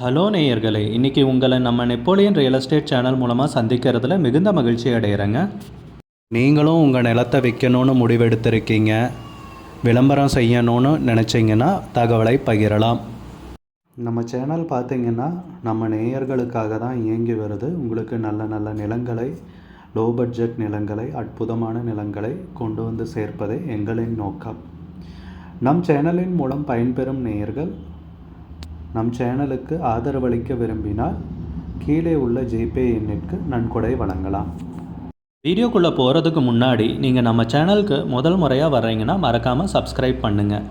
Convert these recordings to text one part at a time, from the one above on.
Hello நேயர்களே, இன்றைக்கி உங்களை நம்ம நெப்போலியன் ரியல் எஸ்டேட் சேனல் மூலமாக சந்திக்கிறதுல மிகுந்த மகிழ்ச்சி அடைகிறேங்க. நீங்களும் உங்கள் நிலத்தை விற்கணும்னு முடிவெடுத்திருக்கீங்க, விளம்பரம் செய்யணும்னு நினச்சிங்கன்னா தகவலை பகிரலாம். நம்ம சேனல் பார்த்திங்கன்னா நம்ம நேயர்களுக்காக தான் இயங்கி வருது. உங்களுக்கு நல்ல நல்ல நிலங்களை, லோ பட்ஜெட் நிலங்களை, அற்புதமான நிலங்களை கொண்டு வந்து சேர்ப்பதே எங்களின் நோக்கம். நம் சேனலின் மூலம் பயன்பெறும் நேயர்கள் நம் சேனலுக்கு ஆதரவளிக்க விரும்பினால் கீழே உள்ள ஜிபே எண்ணிற்கு நன்கொடை வழங்கலாம். வீடியோக்குள்ளே போகிறதுக்கு முன்னாடி நீங்கள் நம்ம சேனலுக்கு முதல் முறையாக வர்றீங்கன்னா மறக்காமல் சப்ஸ்கிரைப் பண்ணுங்கள்.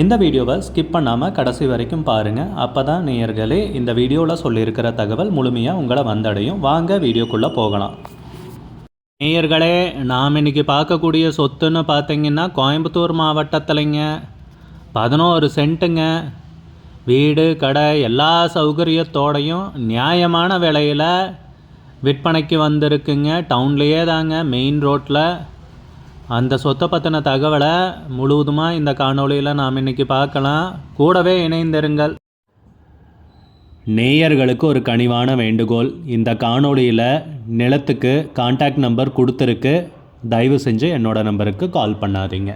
இந்த வீடியோவை ஸ்கிப் பண்ணாமல் கடைசி வரைக்கும் பாருங்கள். அப்போ தான் நேயர்களே இந்த வீடியோவில் சொல்லியிருக்கிற தகவல் முழுமையாக உங்களை வந்தடையும். வாங்க வீடியோக்குள்ளே போகலாம். நேயர்களே, நாம் இன்றைக்கி பார்க்கக்கூடிய சொத்துன்னு பார்த்தீங்கன்னா கோயம்புத்தூர் மாவட்டத்திலைங்க 11 சென்ட்டுங்க. வீடு, கடை எல்லா சௌகரியத்தோடையும் நியாயமான விலையில் விற்பனைக்கு வந்திருக்குங்க. டவுன்லேயே தாங்க, மெயின் ரோட்டில். அந்த சொத்தை பற்றின தகவலை முழுவதுமாக இந்த காணொளியில் நாம் இன்றைக்கி பார்க்கலாம். கூடவே இணைந்திருங்கள். நேயர்களுக்கு ஒரு கனிவான வேண்டுகோள், இந்த காணொளியில் நிலத்துக்கு கான்டாக்ட் நம்பர் கொடுத்துருக்கு. தயவு செஞ்சு என்னோடய நம்பருக்கு கால் பண்ணாதீங்க.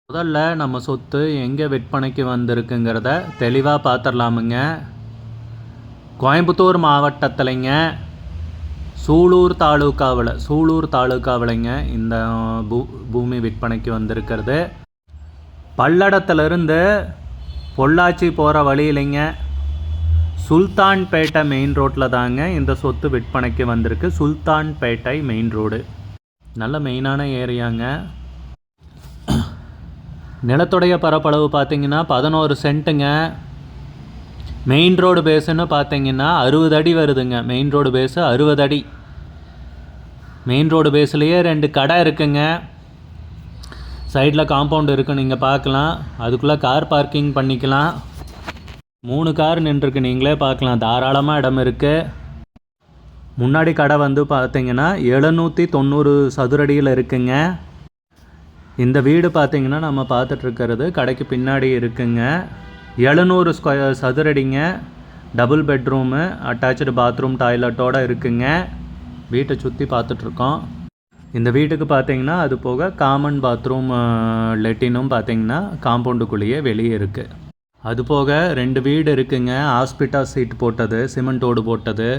முதல்ல நம்ம சொத்து எங்கே விற்பனைக்கு வந்திருக்குங்கிறத தெளிவாக பார்த்துடலாமுங்க. கோயம்புத்தூர் மாவட்டத்திலைங்க சூலூர் தாலுக்காவில்ங்க இந்த பூமி விற்பனைக்கு வந்திருக்கிறது. பல்லடத்திலிருந்து பொள்ளாச்சி போகிற வழியிலைங்க சுல்தான்பேட்டை மெயின் ரோட்டில் தாங்க இந்த சொத்து விற்பனைக்கு வந்திருக்கு. சுல்தான்பேட்டை மெயின் ரோடு நல்ல மெயினான ஏரியாங்க. நிலத்துடைய பரப்பளவு பார்த்திங்கன்னா 11 சென்ட்டுங்க. மெயின் ரோடு பேஸுன்னு பார்த்திங்கன்னா 60 அடி வருதுங்க. மெயின் ரோடு பேஸு 60 அடி. மெயின் ரோடு பேஸ்லேயே 2 கடை இருக்குங்க. சைடில் காம்பவுண்டு இருக்குது, நீங்கள் பார்க்கலாம். அதுக்குள்ளே கார் பார்க்கிங் பண்ணிக்கலாம். 3 கார் நின்றுருக்கு, நீங்களே பார்க்கலாம். தாராளமாக இடம் இருக்குது. முன்னாடி கடை வந்து பார்த்திங்கன்னா 790 சதுரடியில் இருக்குங்க. இந்த வீடு பார்த்திங்கன்னா நம்ம பார்த்துட்ருக்கிறது கடைக்கு பின்னாடி இருக்குங்க. 700 சதுரடிங்க. டபுள் பெட்ரூமு, அட்டாச்சு பாத்ரூம், டாய்லெட்டோடு இருக்குங்க. வீட்டை சுற்றி பார்த்துட்ருக்கோம். இந்த வீட்டுக்கு பார்த்திங்கன்னா அது போக காமன் பாத்ரூம், லெட்டினும் பார்த்திங்கன்னா காம்பவுண்டுக்குள்ளேயே வெளியே இருக்குது. அது போக 2 வீடு இருக்குங்க. ஹாஸ்பிட்டல் சீட் போட்டது, சிமெண்டோடு போட்டது,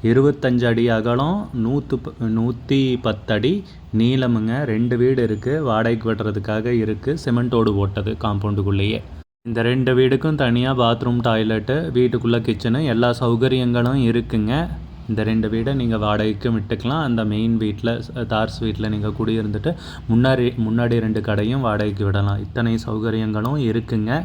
25 அடி அகலம், 110 அடி நீளமுங்க. 2 வீடு இருக்குது, வாடகைக்கு விடுறதுக்காக இருக்குது. சிமெண்டோடு போட்டது காம்பவுண்டுக்குள்ளேயே. இந்த 2 வீடுக்கும் தனியாக பாத்ரூம், டாய்லெட்டு, வீட்டுக்குள்ளே கிச்சனு எல்லா சௌகரியங்களும் இருக்குங்க. இந்த 2 வீடை நீங்கள் வாடகைக்கும் விட்டுக்கலாம். அந்த மெயின் வீட்டில், தார்ஸ் வீட்டில் நீங்கள் குடியிருந்துட்டு முன்னாடி 2 கடையும் வாடகைக்கு விடலாம். இத்தனை சௌகரியங்களும் இருக்குங்க.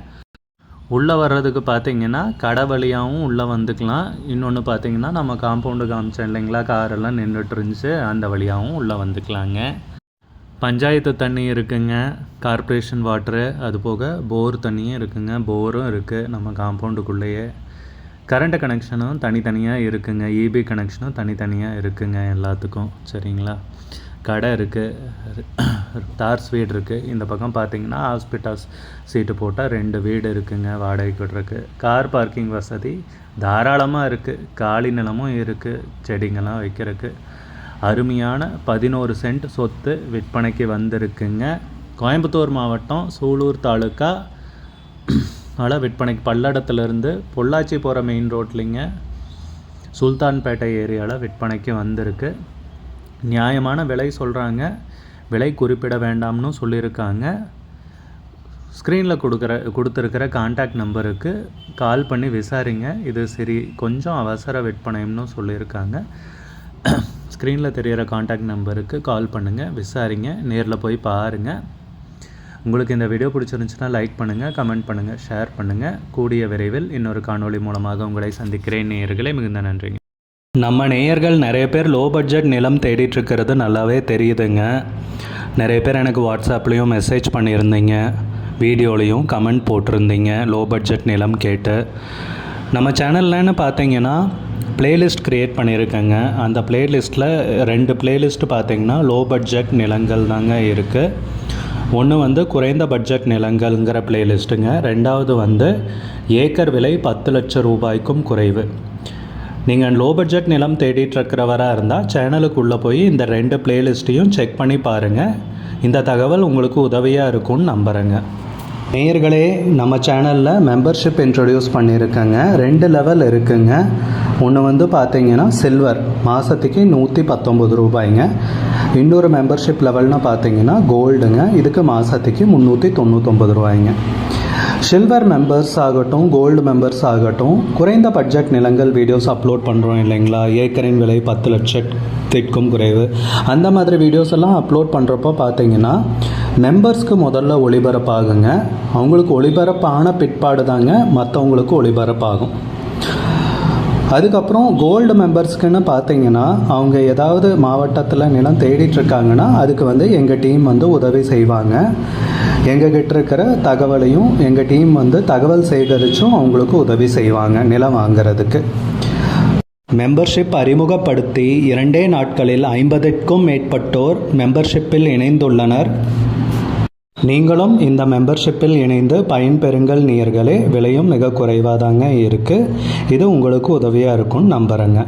உள்ளே வர்றதுக்கு பார்த்திங்கன்னா கடை வழியாகவும் உள்ளே வந்துக்கலாம். இன்னொன்று பார்த்திங்கன்னா நம்ம காம்பவுண்டு காமிச்சோம் இல்லைங்களா, காரெல்லாம் நின்றுட்டு இருந்துச்சு, அந்த வழியாகவும் உள்ளே வந்துக்கலாங்க. பஞ்சாயத்து தண்ணி இருக்குங்க, கார்ப்பரேஷன் வாட்ரு, அது போக போர் தண்ணியும் இருக்குங்க. போரும் இருக்குது நம்ம காம்பவுண்டுக்குள்ளேயே. கரண்ட் கனெக்ஷனும் தனித்தனியாக இருக்குங்க. இபி கனெக்ஷனும் தனித்தனியாக இருக்குங்க எல்லாத்துக்கும். சரிங்களா? கடை இருக்குது, தார்ஸ் வீடு இருக்குது. இந்த பக்கம் பார்த்திங்கன்னா ஹாஸ்பிட்டல்ஸ் சீட்டு போட்டால் 2 வீடு இருக்குங்க வாடகைக்கு விட்றதுக்கு. கார் பார்க்கிங் வசதி தாராளமாக இருக்குது. காலி நிலமும் இருக்குது, செடிங்கெல்லாம் வைக்கிறதுக்கு. அருமையான 11 சென்ட் சொத்து விற்பனைக்கு வந்திருக்குங்க. கோயம்புத்தூர் மாவட்டம் சூலூர் தாலுக்கா விற்பனைக்கு. பல்லடத்துலேருந்து பொள்ளாச்சி போகிற மெயின் ரோட்லிங்க சுல்தான்பேட்டை ஏரியாவில் விற்பனைக்கு வந்திருக்கு. நியாயமான விலை சொல்கிறாங்க. விலை குறிப்பிட வேண்டாம்னு சொல்லியிருக்காங்க. ஸ்க்ரீனில் கொடுத்துருக்கிற கான்டாக்ட் நம்பருக்கு கால் பண்ணி விசாரிங்க. இது சரி கொஞ்சம் அவசர விற்பனைன்னு சொல்லியிருக்காங்க. ஸ்க்ரீனில் தெரிகிற கான்டாக்ட் நம்பருக்கு கால் பண்ணுங்கள், விசாரிங்க, நேரில் போய் பாருங்கள். உங்களுக்கு இந்த வீடியோ பிடிச்சிருந்துச்சுன்னா லைக் பண்ணுங்கள், கமெண்ட் பண்ணுங்கள், ஷேர் பண்ணுங்கள். கூடிய விரைவில் இன்னொரு காணொளி மூலமாக உங்களை சந்திக்கிறேன். நேயர்களே, மிகுந்த நன்றிங்க. நம்ம நேயர்கள் நிறைய பேர் லோ பட்ஜெட் நிலம் தேடிட்டுருக்கிறது நல்லாவே தெரியுதுங்க. நிறைய பேர் எனக்கு வாட்ஸ்அப்லேயும் மெசேஜ் பண்ணியிருந்தீங்க, வீடியோலையும் கமெண்ட் போட்டிருந்தீங்க லோ பட்ஜெட் நிலம் கேட்டு. நம்ம சேனல்லன்னு பார்த்தீங்கன்னா ப்ளேலிஸ்ட் க்ரியேட் பண்ணியிருக்கேங்க. அந்த ப்ளேலிஸ்ட்டில் 2 ப்ளேலிஸ்ட்டு பார்த்திங்கன்னா லோ பட்ஜெட் நிலங்கள் தாங்க இருக்குது. ஒன்று வந்து குறைந்த பட்ஜெட் நிலங்கள்ங்கிற பிளேலிஸ்ட்டுங்க. ரெண்டாவது வந்து ஏக்கர் விலை 10 லட்சம் ரூபாய்க்கும் குறைவு. நீங்கள் லோ பட்ஜெட் நிலம் தேடிட்டுருக்கிறவராக இருந்தால் சேனலுக்குள்ளே போய் இந்த 2 பிளேலிஸ்ட்டையும் செக் பண்ணி பாருங்கள். இந்த தகவல் உங்களுக்கு உதவியாக இருக்கும்னு நம்புகிறேங்க. நேயர்களே, நம்ம சேனலில் மெம்பர்ஷிப் இன்ட்ரடியூஸ் பண்ணியிருக்கேங்க. 2 லெவல் இருக்குங்க. ஒன்று வந்து பார்த்தீங்கன்னா சில்வர், மாதத்துக்கு 119 ரூபாய்ங்க. இன்னொரு மெம்பர்ஷிப் லெவல்னு பார்த்தீங்கன்னா கோல்டுங்க, இதுக்கு மாதத்துக்கு 399 ரூபாய்ங்க. சில்வர் மெம்பர்ஸ் ஆகட்டும், கோல்டு மெம்பர்ஸ் ஆகட்டும், குறைந்த பட்ஜெட் நிலங்கள் வீடியோஸ் அப்லோட் பண்ணுறோம் இல்லைங்களா, ஏக்கரின் விலை 10 லட்சத்திற்கும் குறைவு, அந்த மாதிரி வீடியோஸ் எல்லாம் அப்லோட் பண்ணுறப்போ பார்த்தீங்கன்னா மெம்பர்ஸ்க்கு முதல்ல ஒளிபரப்பாகுங்க. அவங்களுக்கு ஒளிபரப்பான பிற்பாடு தாங்க மற்றவங்களுக்கு ஒளிபரப்பாகும். அதுக்கப்புறம் கோல்டு மெம்பர்ஸ்க்குன்னு பார்த்தீங்கன்னா அவங்க ஏதாவது மாவட்டத்தில் நிலம் தேடிட்டுருக்காங்கன்னா அதுக்கு வந்து எங்கள் டீம் வந்து உதவி செய்வாங்க. எங்ககிட்ட இருக்கிற தகவலையும் எங்கள் டீம் வந்து தகவல் சேகரித்தும் அவங்களுக்கு உதவி செய்வாங்க நிலம் வாங்கிறதுக்கு. மெம்பர்ஷிப் அறிமுகப்படுத்தி 2 நாட்களில் 50க்கும் மேற்பட்டோர் மெம்பர்ஷிப்பில் இணைந்துள்ளனர். நீங்களும் இந்த மெம்பர்ஷிப்பில் இணைந்து பயன்பெறுங்கள் நேயர்களே. விலையும் மிக குறைவாக தாங்க இருக்குது. இது உங்களுக்கு உதவியாக இருக்கும்னு நம்புகிறேங்க.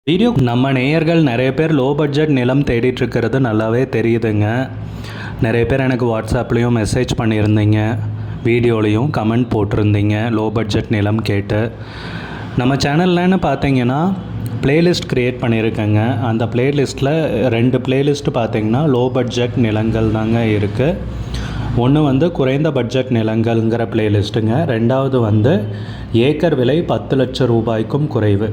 வீடியோ நம்ம நேயர்கள் நிறைய பேர் லோ பட்ஜெட் நிலம் தேடிட்டுருக்கிறது நல்லாவே தெரியுதுங்க. நிறைய பேர் எனக்கு வாட்ஸ்அப்லேயும் மெசேஜ் பண்ணியிருந்தீங்க, வீடியோலையும் கமெண்ட் போட்டிருந்தீங்க லோ பட்ஜெட் நிலம் கேட்டு. நம்ம சேனல்லன்னு பார்த்தீங்கன்னா பிளேலிஸ்ட் க்ரியேட் பண்ணியிருக்கேங்க. அந்த பிளேலிஸ்ட்டில் 2 பிளேலிஸ்ட்டு பார்த்தீங்கன்னா லோ பட்ஜெட் நிலங்கள் தாங்க இருக்குது. ஒன்று வந்து குறைந்த பட்ஜெட் நிலங்கள்ங்கிற பிளேலிஸ்ட்டுங்க. ரெண்டாவது வந்து ஏக்கர் விலை 10 லட்சம் ரூபாய்க்கும் குறைவு.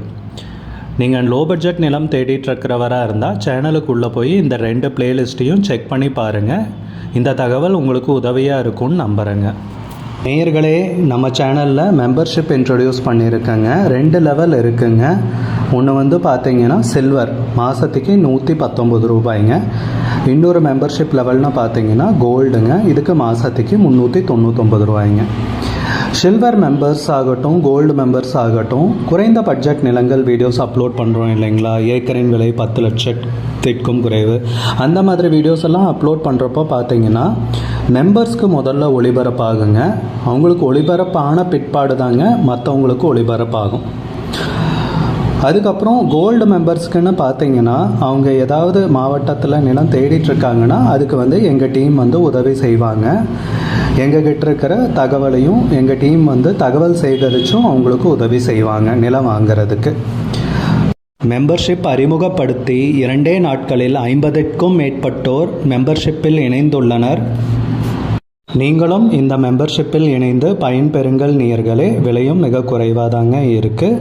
நீங்கள் லோ பட்ஜெட் நிலம் தேடிட்டுருக்கிறவராக இருந்தால் சேனலுக்குள்ளே போய் இந்த 2 பிளேலிஸ்ட்டையும் செக் பண்ணி பாருங்கள். இந்த தகவல் உங்களுக்கு உதவியாக இருக்கும்னு நம்புகிறேங்க. நேயர்களே, நம்ம சேனலில் மெம்பர்ஷிப் இன்ட்ரடியூஸ் பண்ணியிருக்கேங்க. 2 லெவல் இருக்குங்க. ஒன்று வந்து பார்த்தீங்கன்னா சில்வர், மாதத்துக்கு 119 ரூபாய்ங்க. இன்னொரு மெம்பர்ஷிப் லெவல்னு பார்த்தீங்கன்னா கோல்டுங்க, இதுக்கு மாதத்துக்கு 399 ரூபாய்ங்க. சில்வர் மெம்பர்ஸ் ஆகட்டும், கோல்டு மெம்பர்ஸ் ஆகட்டும், குறைந்த பட்ஜெட் நிலங்கள் வீடியோஸ் அப்லோட் பண்ணுறோம் இல்லைங்களா, ஏக்கரின் விலை 10 லட்சத்திற்கும் குறைவு, அந்த மாதிரி வீடியோஸ் எல்லாம் அப்லோட் பண்ணுறப்போ பார்த்தீங்கன்னா மெம்பர்ஸ்க்கு முதல்ல ஒளிபரப்பாகுங்க. அவங்களுக்கு ஒளிபரப்பான பிற்பாடு தாங்க மற்றவங்களுக்கு ஒளிபரப்பாகும். அதுக்கப்புறம் கோல்டு மெம்பர்ஸ்க்குன்னு பார்த்தீங்கன்னா அவங்க ஏதாவது மாவட்டத்தில் நிலம் தேடிட்டுருக்காங்கன்னா அதுக்கு வந்து எங்கள் டீம் வந்து உதவி செய்வாங்க. எங்ககிட்ட இருக்கிற தகவலையும் எங்கள் டீம் வந்து தகவல் சேகரித்தும் அவங்களுக்கு உதவி செய்வாங்க நிலம் வாங்கிறதுக்கு. மெம்பர்ஷிப் அறிமுகப்படுத்தி 2 நாட்களில் 50க்கும் மேற்பட்டோர் மெம்பர்ஷிப்பில் இணைந்துள்ளனர். நீங்களும் இந்த மெம்பர்ஷிப்பில் இணைந்து பயன்பெறுங்கள் நேயர்களே. விலையும் மிக குறைவாக தாங்க இருக்குது.